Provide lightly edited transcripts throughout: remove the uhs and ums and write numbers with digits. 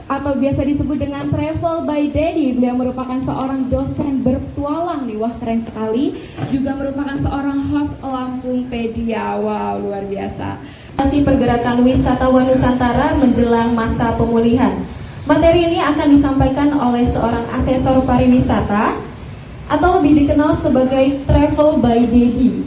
atau biasa disebut dengan Travel by Daddy. Beliau merupakan seorang dosen bertualang nih, wah keren sekali. Juga merupakan seorang host Lampungpedia, wow luar biasa. Masih pergerakan wisatawan Nusantara menjelang masa pemulihan. Materi ini akan disampaikan oleh seorang asesor pariwisata atau lebih dikenal sebagai Travel by Daddy.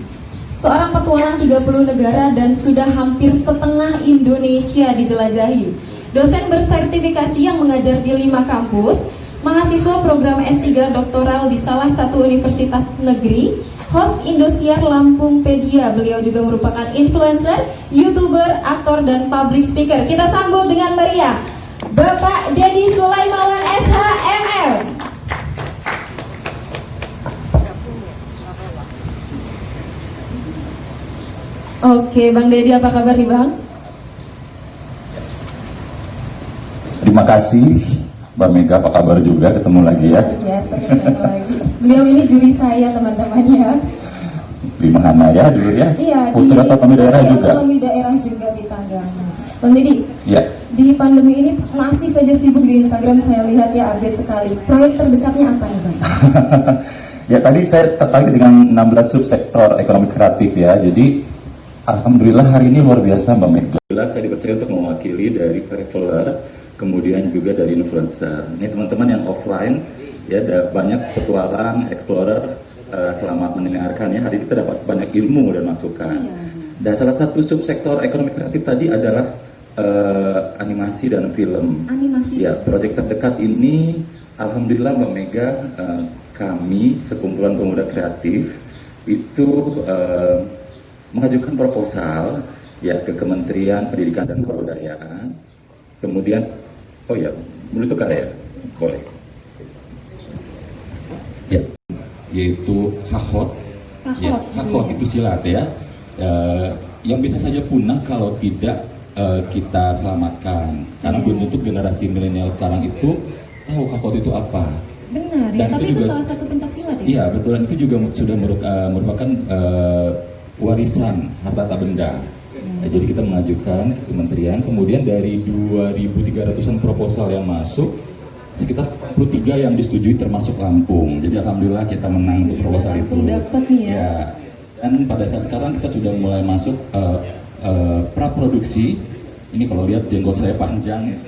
Seorang petualang 30 negara dan sudah hampir setengah Indonesia dijelajahi. Dosen bersertifikasi yang mengajar di 5 kampus, mahasiswa program S3 doktoral di salah satu universitas negeri, host Indosiar Lampungpedia. Beliau juga merupakan influencer, YouTuber, aktor, dan public speaker. Kita sambut dengan meriah Bapak Deddy Sulaimawan SHMM. Oke, Bang Deddy, apa kabar nih Bang? Terima kasih Mbak Mega, apa kabar juga, ketemu lagi ya. Biasa ketemu lagi. Beliau ini juri saya teman-teman ya. Di mana ya dulu ya? Iya, Putra di otonomi daerah juga. Otonomi daerah juga di Tanggerang. Bang Deddy, Ya. di pandemi ini masih saja sibuk di Instagram, saya lihat ya update sekali. Proyek terdekatnya apa nih Bang? Ya tadi saya tertarik dengan 16 subsektor ekonomi kreatif ya. Jadi alhamdulillah hari ini luar biasa Mbak Mega. Saya dipercaya untuk mewakili dari traveler, kemudian juga dari influencer. Ini teman-teman yang offline ya, ada banyak petualang, explorer. Selamat mendengarkan ya. Hari ini kita dapat banyak ilmu dan masukan. Dan salah satu subsektor ekonomi kreatif tadi adalah animasi dan film. Animasi. Ya, proyek terdekat ini alhamdulillah Mbak Mega, kami sekumpulan pemuda kreatif itu mengajukan proposal ya ke Kementerian Pendidikan dan Kebudayaan. Kemudian oh ya, boleh tukar ya? Boleh. Ya, yaitu hakot. Ya, hakot itu silat ya. Yang bisa saja punah kalau tidak kita selamatkan. Karena belum tentu generasi milenial sekarang itu tahu hakot itu apa. Benar ya, tapi itu salah satu pencaksilat ya? Iya, betul, dan itu juga sudah merupakan warisan harta tak benda. Jadi kita mengajukan ke kementerian, kemudian dari 2.300-an proposal yang masuk, sekitar 43 yang disetujui termasuk Lampung. Jadi alhamdulillah kita menang untuk proposal itu. Dapat nih ya. Dan pada saat sekarang kita sudah mulai masuk praproduksi. Ini kalau lihat jenggot saya panjang,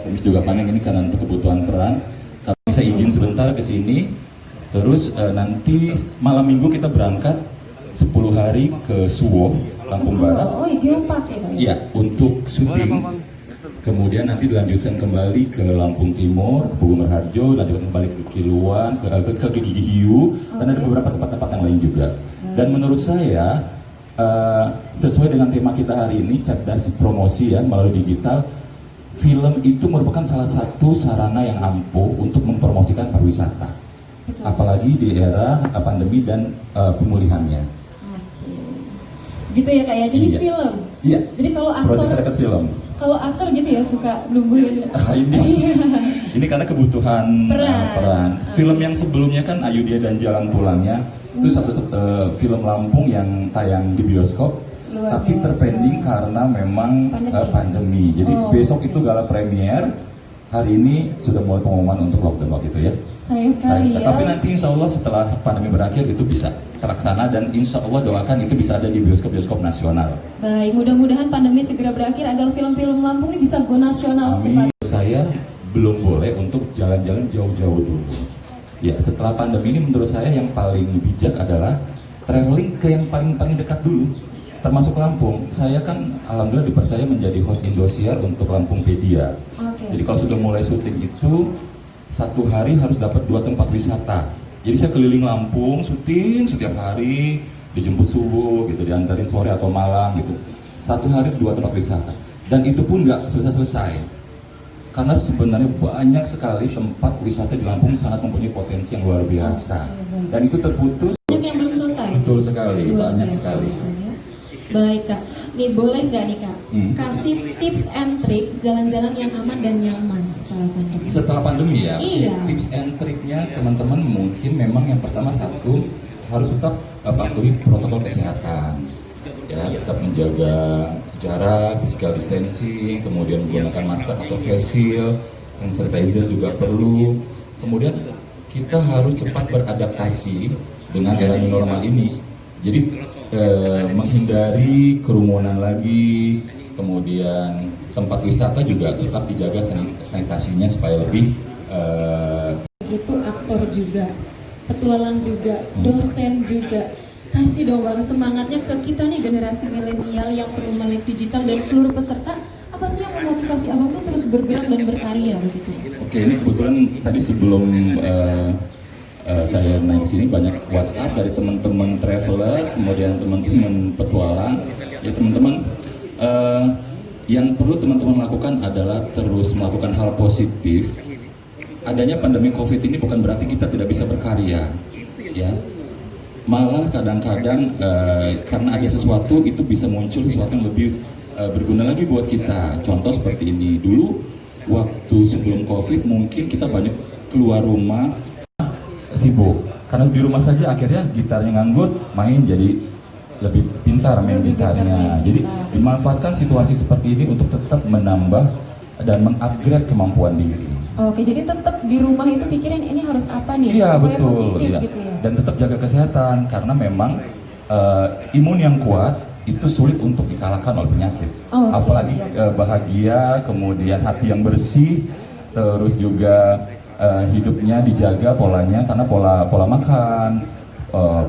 kumis juga panjang, ini karena untuk kebutuhan peran. Kalau bisa izin sebentar ke sini, terus nanti malam minggu kita berangkat 10 hari ke Suwo, Lampung Barat. Oh, Geopark ya? Iya, untuk syuting. Kemudian nanti dilanjutkan kembali ke Lampung Timur, ke Pugu Merharjo, dilanjutkan kembali ke Kiluan, ke Gigi Hiu, dan ada beberapa tempat-tempat yang lain juga. Dan menurut saya, sesuai dengan tema kita hari ini, cerdas promosi ya melalui digital, film itu merupakan salah satu sarana yang ampuh untuk mempromosikan pariwisata. Betul. Apalagi di era pandemi dan pemulihannya. Gitu ya Kak ya, jadi iya. Film. Iya. Jadi kalau aktor, film. Kalau aktor gitu ya suka numbuhin. Ini karena kebutuhan peran. Film yang sebelumnya kan Ayu Dia dan Jalan Pulangnya itu satu film Lampung yang tayang di bioskop, tapi terpending karena memang pandemi. Jadi besok itu gala premier. Hari ini sudah mulai pengumuman untuk lockdown waktu itu ya. Sayang sekali ya. Tapi nanti insya Allah setelah pandemi berakhir itu bisa terlaksana, dan insya Allah doakan itu bisa ada di bioskop-bioskop nasional. Baik, mudah-mudahan pandemi segera berakhir agar film-film Lampung ini bisa go nasional secepatnya. Saya belum boleh untuk jalan-jalan jauh-jauh dulu. Ya, setelah pandemi ini menurut saya yang paling bijak adalah traveling ke yang paling dekat dulu. Termasuk Lampung. Saya kan alhamdulillah dipercaya menjadi host Indosiar untuk Lampungpedia. Jadi kalau sudah mulai syuting itu 1 hari harus dapat 2 tempat wisata. Jadi saya keliling Lampung, syuting setiap hari, dijemput subuh gitu, diantarin sore atau malam gitu. 1 hari 2 tempat wisata. Dan itu pun nggak selesai. Karena sebenarnya banyak sekali tempat wisata di Lampung sangat mempunyai potensi yang luar biasa. Dan itu terputus. Banyak yang belum selesai. Betul sekali, banyak sekali. Baik Kak, nih boleh nggak nih Kak kasih tips and trick jalan-jalan yang aman dan nyaman setelah pandemi? Setelah pandemi ya? Iya. Tips and triknya teman-teman mungkin memang yang pertama satu, harus tetap patuhi protokol kesehatan. Ya, tetap menjaga jarak, physical distancing, kemudian menggunakan masker atau face shield, hand sanitizer juga perlu. Kemudian kita harus cepat beradaptasi dengan era new normal ini. Jadi menghindari kerumunan lagi, kemudian tempat wisata juga tetap dijaga sanitasinya supaya lebih Itu aktor juga, petualang juga, dosen juga. Kasih dong Bang semangatnya ke kita nih generasi milenial yang perlu melek digital dan seluruh peserta. Apa sih yang memotivasi Abang tuh terus bergerak dan berkarya begitu? Oke, ini kebetulan tadi sebelum saya naik ke sini banyak WhatsApp dari teman-teman traveler, kemudian teman-teman petualang. Ya teman-teman, yang perlu teman-teman lakukan adalah terus melakukan hal positif. Adanya pandemi COVID ini bukan berarti kita tidak bisa berkarya, ya. Malah kadang-kadang karena ada sesuatu itu bisa muncul sesuatu yang lebih berguna lagi buat kita. Contoh seperti ini, dulu waktu sebelum COVID mungkin kita banyak keluar rumah sibuk, karena di rumah saja akhirnya gitarnya nganggur, main jadi lebih pintar main gitarnya. Jadi dimanfaatkan situasi seperti ini untuk tetap menambah dan mengupgrade kemampuan diri. Oke, jadi tetap di rumah itu pikirin ini harus apa nih Iya supaya betul, positif iya. gitu ya. Dan tetap jaga kesehatan karena memang imun yang kuat itu sulit untuk dikalahkan oleh penyakit. Oh, oke, apalagi bahagia, kemudian hati yang bersih, terus juga hidupnya dijaga polanya, karena pola makan,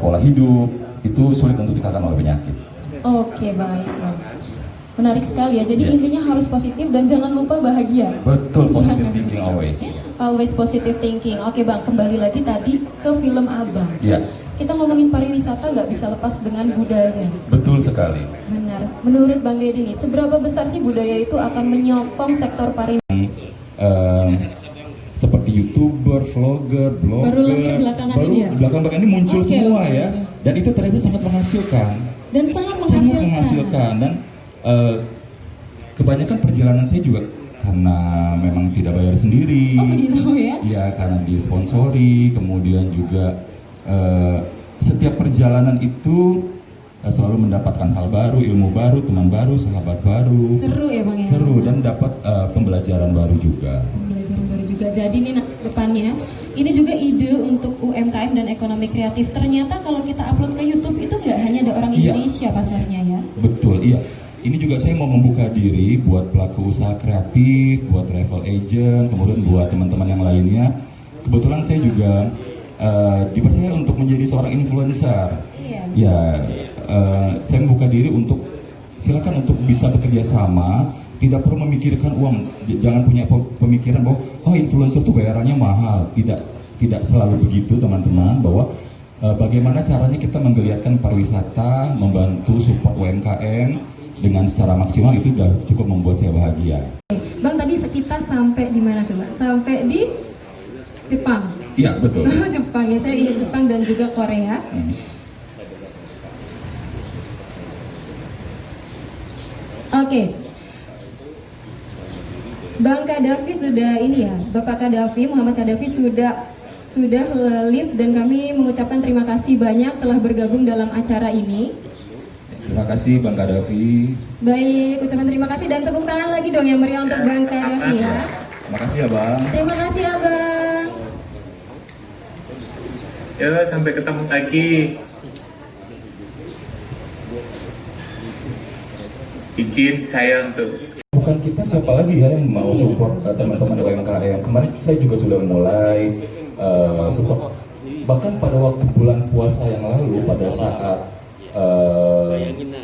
pola hidup itu sulit untuk dikalahkan oleh penyakit. Oke, baik Bang. Menarik sekali ya. Jadi Ya. intinya harus positif dan jangan lupa bahagia. Betul, positive thinking always. Always positive thinking. Oke Bang, kembali lagi tadi ke film Abang. Ya, Kita ngomongin pariwisata nggak bisa lepas dengan budaya. betul sekali. Benar. Menurut Bang Deddy nih, seberapa besar sih budaya itu akan menyokong sektor pariwisata? Seperti YouTuber, vlogger, blogger, Baru lahir belakangan ini ya? Belakangan ini muncul Oke, semua oke, ya. oke. Dan itu ternyata sangat menghasilkan. Dan sangat Sangat menghasilkan. Dan kebanyakan perjalanan saya juga karena memang tidak bayar sendiri. Oh begitu ya? Iya, karena disponsori, kemudian juga setiap perjalanan itu selalu mendapatkan hal baru, ilmu baru, teman baru, sahabat baru. Seru ya Bang ya? Seru dan dapat pembelajaran baru juga. Pembelajaran baru juga. Jadi nih depannya, ini juga ide untuk UMKM dan ekonomi kreatif. Ternyata kalau kita upload ke YouTube itu nggak hanya ada orang Iya. Indonesia pasarnya ya? Betul, iya. Ini juga saya mau membuka diri buat pelaku usaha kreatif, buat travel agent, kemudian buat teman-teman yang lainnya. Kebetulan saya juga dipercaya untuk menjadi seorang influencer. Iya. Ya, saya membuka diri untuk silakan untuk bisa bekerja sama, tidak perlu memikirkan uang. Jangan punya pemikiran bahwa oh influencer tuh bayarannya mahal. Tidak selalu begitu teman-teman, bahwa bagaimana caranya kita menggeliatkan pariwisata, membantu support UMKM dengan secara maksimal, itu sudah cukup membuat saya bahagia. Bang tadi kita sampai di mana coba? Sampai di Jepang. Iya betul. Jepang ya, saya ingat Jepang dan juga Korea. Oke. Bang Kadafi sudah ini ya, Bapak Kadafi, Muhammad Kadafi sudah live dan kami mengucapkan terima kasih banyak telah bergabung dalam acara ini. Terima kasih Bang Kadafi. Baik, ucapan terima kasih dan tepuk tangan lagi dong yang meriah untuk Bang Kadafi ya. Terima kasih ya Bang. Terima kasih Abang. Ya, sampai ketemu lagi. Izin saya untuk Bukan kita, siapa lagi ya yang mau support teman-teman UMKM. Kemarin saya juga sudah mulai support. Bahkan pada waktu bulan puasa yang lalu, pada saat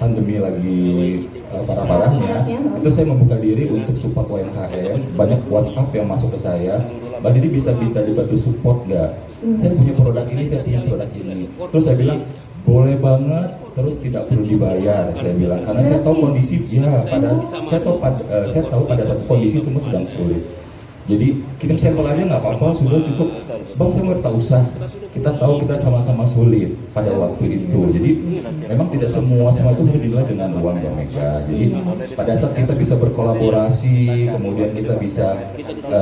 pandemi lagi parah-parahnya, itu saya membuka diri untuk support UMKM. Banyak WhatsApp yang masuk ke saya, Mbak Didi bisa minta dibantu support nggak? Saya punya produk ini, saya punya produk ini. Terus saya bilang, boleh banget, terus tidak perlu dibayar, saya bilang, karena saya tahu kondisi, ya saya tahu pada satu kondisi semua sedang sulit. Jadi kirim sampel aja nggak apa-apa, sudah cukup. Bang, saya mau tak usah. Kita tahu kita sama-sama sulit pada waktu itu. Jadi memang tidak semua itu harus dinilai dengan uang, Bang Mega. Jadi pada saat kita bisa berkolaborasi, kemudian kita bisa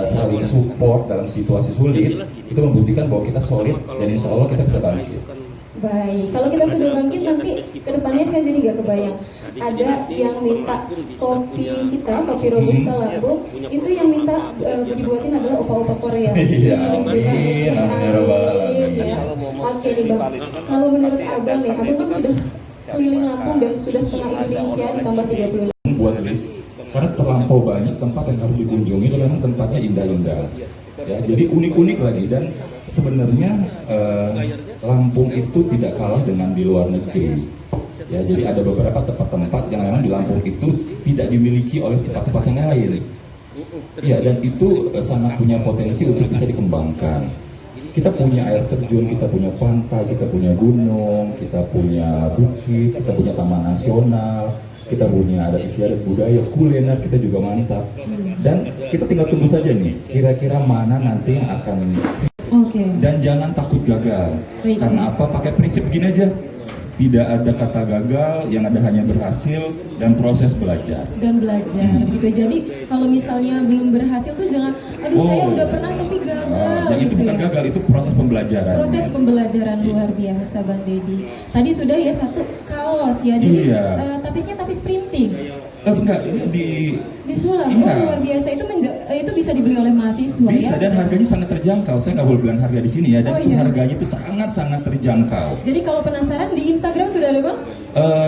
saling support dalam situasi sulit, itu membuktikan bahwa kita solid dan insya Allah kita bisa bangkit. Baik, kalau kita sudah bangkit nanti kedepannya saya jadi nggak kebayang. ada yang minta kopi kita, kopi Robusta Lampung, itu yang minta dibuatin adalah opa-opa Korea. Iya, amin, amin ya rabbal alamin. Ya. Oke nih Bang, kalau menurut Abang nih, Abang kan sudah keliling Lampung dan sudah setengah Indonesia ditambah 36. Buat list, karena terlampau banyak tempat yang harus dikunjungi dan memang tempatnya indah-indah. Ya, jadi unik-unik lagi dan sebenarnya Lampung itu tidak kalah dengan di luar negeri. Ya, jadi ada beberapa tempat-tempat yang memang di Lampung itu tidak dimiliki oleh tempat-tempat yang lain. Ya, dan itu sangat punya potensi untuk bisa dikembangkan. Kita punya air terjun, kita punya pantai, kita punya gunung, kita punya bukit, kita punya taman nasional, kita punya adat istiadat budaya, kuliner kita juga mantap. Dan kita tinggal tunggu saja nih, kira-kira mana nanti yang akan. Oke. Dan jangan takut gagal. Karena apa? Pakai prinsip gini aja. Tidak ada kata gagal, yang ada hanya berhasil dan proses belajar. Dan belajar gitu. Jadi kalau misalnya belum berhasil tuh jangan, aduh saya udah pernah tapi gagal. Yang itu gitu bukan ya. gagal, itu proses pembelajaran. Proses pembelajaran luar biasa Bang Deddy. Tadi sudah ya satu kaos ya, jadi Iya. tapisnya tapis printing. Enggak, ini Di Sulam, Iya. luar biasa itu bisa dibeli oleh mahasiswa bisa ya. dan harganya sangat terjangkau. Saya nggak boleh bilang harga di sini ya, dan Oh, itu iya. harganya itu sangat-sangat terjangkau. Jadi kalau penasaran di Instagram sudah ada Bang?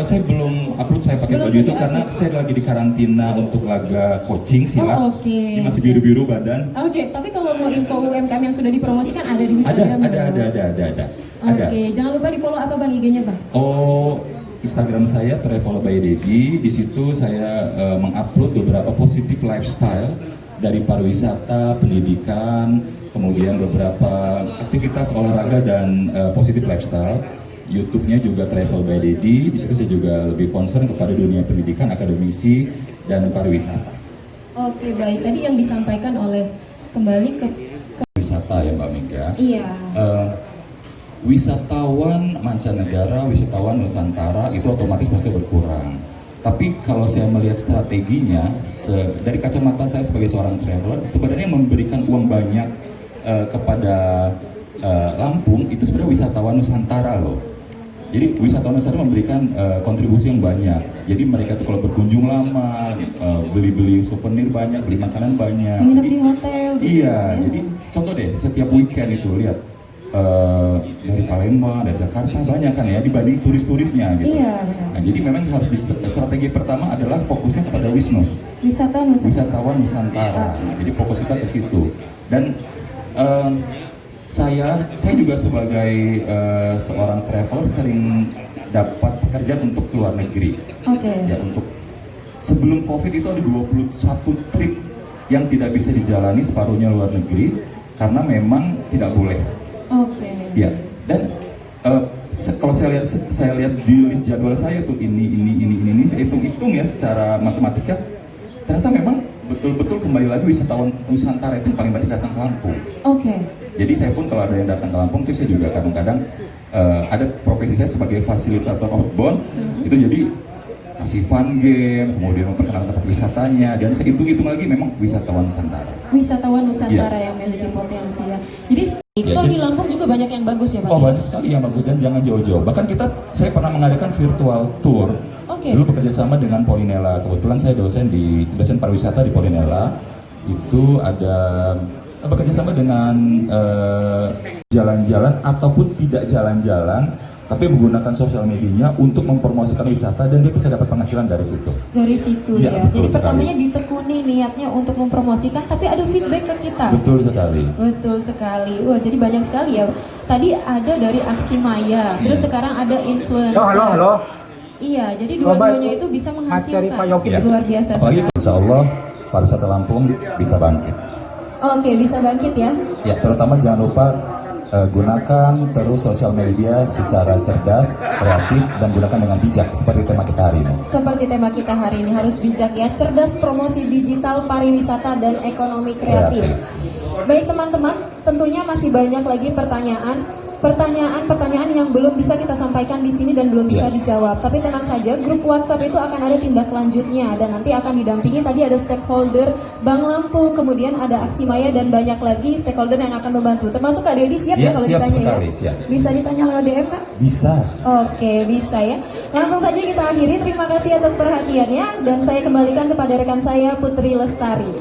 Saya belum upload saya pakai Belum baju itu di-upload. karena saya lagi di karantina untuk laga coaching silat. Oh, oke. Ini masih biru-biru badan. Oke, tapi kalau mau info UMKM yang sudah dipromosikan ada di Ada, Instagram. ada. Ada. Oke, jangan lupa di follow apa Bang IG-nya Bang? Oh, Instagram saya Travel by Deddy. Di situ saya mengupload beberapa positif lifestyle dari pariwisata, pendidikan, kemudian beberapa aktivitas olahraga dan positif lifestyle. YouTube-nya juga Travel by Deddy. Di situ saya juga lebih concern kepada dunia pendidikan, akademisi, dan pariwisata. Oke, baik. Tadi yang disampaikan oleh kembali ke Wisata ya Mbak Mega. iya. Wisatawan mancanegara, wisatawan Nusantara itu otomatis pasti berkurang. Tapi kalau saya melihat strateginya, dari kacamata saya sebagai seorang traveler, sebenarnya memberikan uang banyak kepada Lampung itu sebenarnya wisatawan Nusantara loh. Jadi wisatawan Nusantara memberikan kontribusi yang banyak. Jadi mereka tuh kalau berkunjung lama, beli-beli souvenir banyak, beli makanan banyak. Menginap Jadi, di hotel. gitu. iya, jadi contoh deh setiap weekend itu lihat dari Palembang, dari Jakarta banyak kan ya dibanding turis-turisnya gitu. Iya, benar. Nah, jadi memang harus strategi pertama adalah fokusnya kepada wisnus, Wisata Nusantara. wisatawan Nusantara. Nah, jadi fokus kita ke situ. Dan saya juga sebagai seorang traveler sering dapat pekerjaan untuk keluar negeri. Oke. Ya, untuk sebelum COVID itu ada 21 trip yang tidak bisa dijalani, separuhnya luar negeri karena memang tidak boleh. Oke. Ya, dan kalau saya lihat di list jadwal saya tuh ini saya hitung-hitung ya secara matematika, ternyata memang betul-betul kembali lagi wisatawan Nusantara itu yang paling banyak datang ke Lampung. Oke. Jadi saya pun kalau ada yang datang ke Lampung itu saya juga kadang-kadang ada profesi saya sebagai fasilitator outbound, itu jadi kasih fun game, kemudian memperkenalkan tempat wisatanya, dan saya hitung-hitung lagi memang wisatawan Nusantara. Wisatawan Nusantara yang memiliki potensi ya. Jadi toh di Lampung juga banyak yang bagus ya Pak? Oh, banyak sekali yang bagus dan jangan jauh-jauh. Bahkan saya pernah mengadakan virtual tour. Oke. Dulu bekerjasama dengan Polinella. Kebetulan saya dosen pariwisata di Polinella. Itu ada bekerjasama dengan jalan-jalan ataupun tidak jalan-jalan, tapi menggunakan sosial medianya untuk mempromosikan wisata dan dia bisa dapat penghasilan dari situ. Dari situ Iya, ya. betul Jadi sekali. pertamanya ditekuni niatnya untuk mempromosikan, tapi ada feedback ke kita. Betul sekali. Betul sekali. Wah, jadi banyak sekali ya. Tadi ada dari Aksi Maya, terus sekarang ada influencer. Halo. Iya, jadi dua-duanya itu bisa menghasilkan. Pak Yogi. Luar biasa Apalagi sekali. insya Allah pariwisata Lampung bisa bangkit. Oke, bisa bangkit ya. Ya, terutama jangan lupa gunakan terus sosial media secara cerdas, kreatif, dan gunakan dengan bijak seperti tema kita hari ini. Seperti tema kita hari ini harus bijak ya, cerdas promosi digital, pariwisata, dan ekonomi kreatif. Baik teman-teman, tentunya masih banyak lagi pertanyaan pertanyaan-pertanyaan yang belum bisa kita sampaikan di sini dan belum bisa Ya. dijawab. Tapi tenang saja, grup WhatsApp itu akan ada tindak lanjutnya dan nanti akan didampingi. Tadi ada stakeholder Bank Lampu, kemudian ada Aksi Maya dan banyak lagi stakeholder yang akan membantu. Termasuk Kak Dedi siap Ya, ya kalau siap ditanya sekali, ya? siap. Bisa ditanya lewat DM Kak? Bisa. Oke, bisa ya. Langsung saja kita akhiri. Terima kasih atas perhatiannya dan saya kembalikan kepada rekan saya Putri Lestari.